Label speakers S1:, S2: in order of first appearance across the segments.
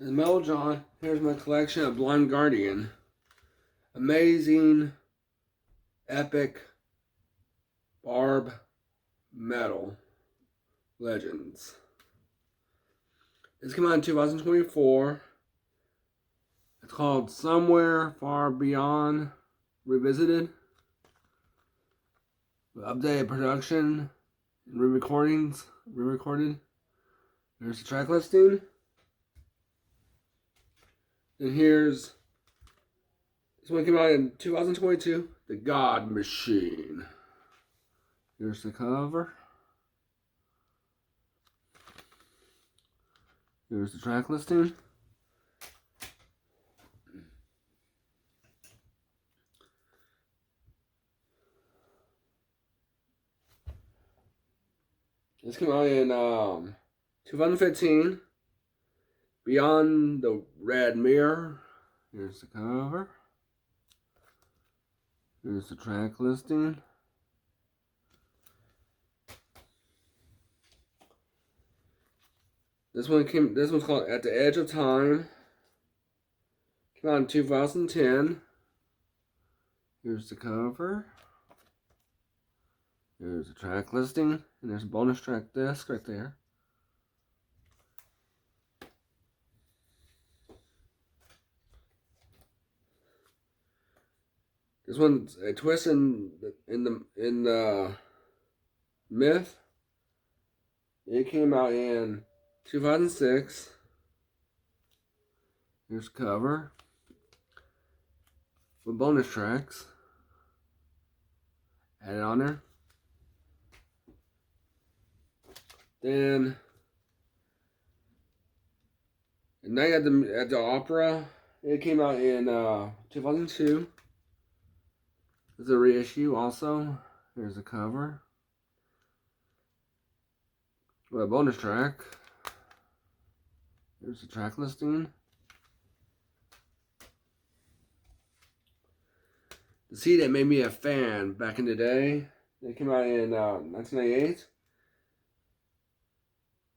S1: And Mel John, here's my collection of Blind Guardian. Amazing, epic, Barb Metal Legends. This came out in 2024. It's called Somewhere Far Beyond Revisited. Updated production and re-recorded. There's the track listing. And here's, this one came out in 2022, The God Machine. Here's the cover. Here's the track listing. This came out in 2015. Beyond the Red Mirror. Here's the cover. Here's the track listing. This one's called At the Edge of Time. Came out in 2010. Here's the cover. Here's the track listing. And there's a bonus track disc right there. This one's a twist in the myth. It came out in 2006. Here's the cover with bonus tracks added on there. Then Night at the Opera. It came out in 2002. There's a reissue also. Here's the cover. With a bonus track. Here's the track listing. The Sea That Made Me a Fan back in the day. They came out in 1998.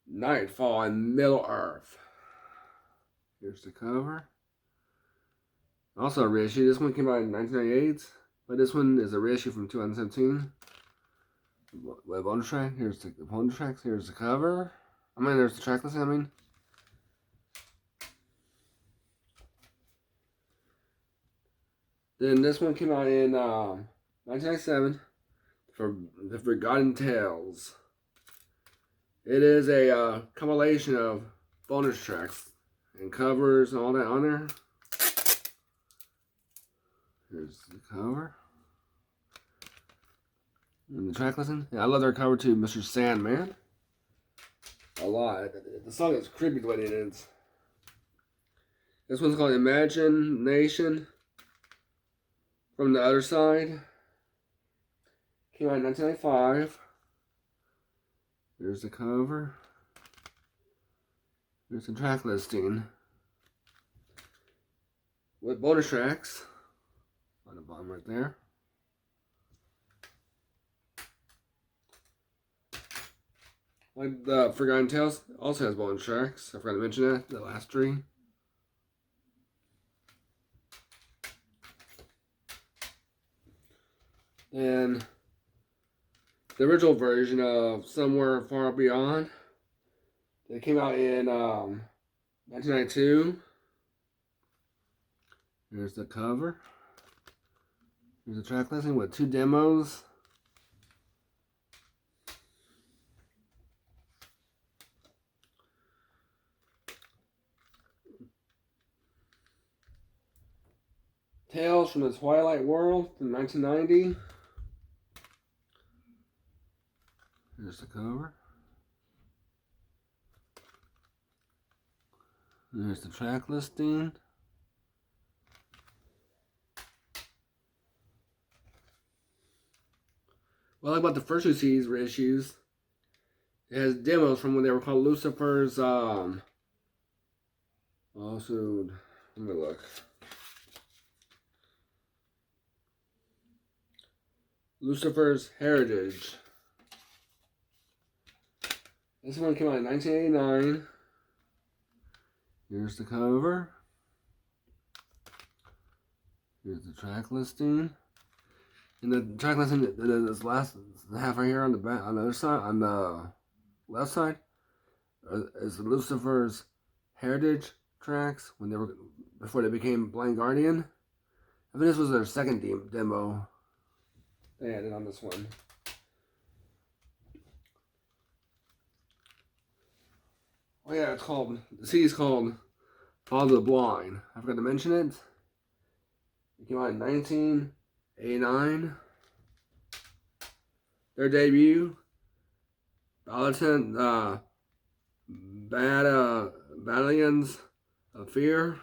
S1: Nightfall in Middle Earth. Here's the cover. Also a reissue. This one came out in 1998. But this one is a reissue from 2017. With a bonus track. Here's the bonus tracks. Here's the cover. There's the track listing, Then this one came out in 1997 for The Forgotten Tales. It is a compilation of bonus tracks and covers and all that on there. Here's the cover. And the track listing. Yeah, I love their cover too, Mr. Sandman. A lot. The song is creepy the way it is. This one's called Imagination from the Other Side. Came out in 1995. Here's the cover. Here's the track listing. With bonus tracks. On the bottom right there. Like the Forgotten Tales also has bonus tracks. I forgot to mention that. The last three. And the original version of Somewhere Far Beyond. They came out in 1992. Here's the cover. Here's the track listing with 2 demos. Tales from the Twilight World from 1990. Here's the cover. There's the track listing. What I like about the first 2 CDs reissues, it has demos from when they were called Lucifer's, also, let me look. Lucifer's Heritage. This one came out in 1989. Here's the cover. Here's the track listing. And the track listing, this last half right here on the back, on the other side, on the left side, is Lucifer's Heritage tracks when they were before they became Blind Guardian. I think this was their second demo they added on this one. Oh yeah, it's called, the CD is called Follow the Blind. I forgot to mention it. It came out in 1989. Their debut, Battalions of Fear.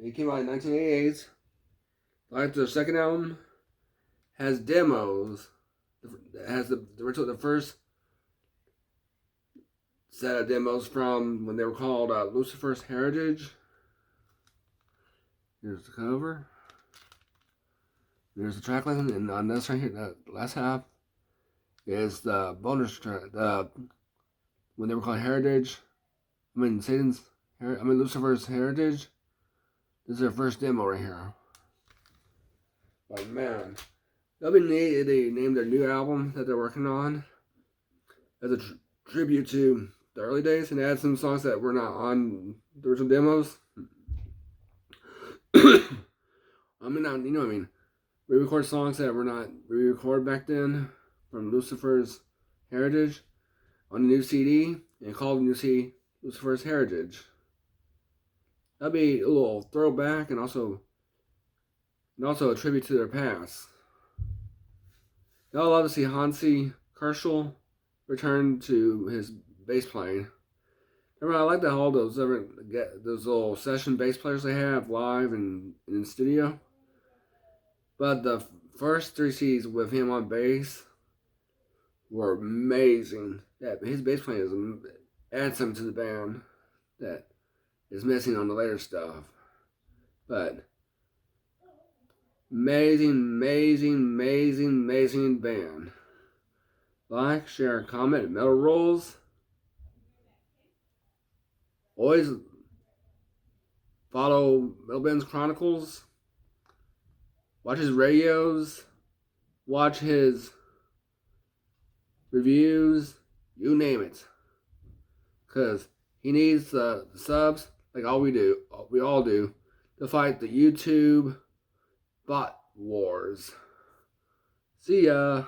S1: It came out in 1988. Like their second album, has demos. It has the first set of demos from when they were called Lucifer's Heritage. Here's the cover. There's the track listing, and on this right here, the last half is the bonus track. When they were called Heritage, Lucifer's Heritage. This is their first demo right here. But man, that'll be neat. They named their new album that they're working on as a tribute to the early days, and add some songs that were not on the original demos. Re-record songs that were not re-recorded back then from Lucifer's Heritage on the new CD, and called the new CD Lucifer's Heritage. That'd be a little throwback, and also a tribute to their past. I'd love to see Hansi Kerschel return to his bass playing. Remember, I like that all those little session bass players they have live and in the studio. But the first 3 CDs with him on bass were amazing. His bass playing adds something to the band that is missing on the later stuff. But amazing band. Like, share, comment, Metal Rolls. Always follow Metal Band's Chronicles. Watch his radios. Watch his reviews. You name it. Because he needs the subs, like we all do, to fight the YouTube bot wars. See ya.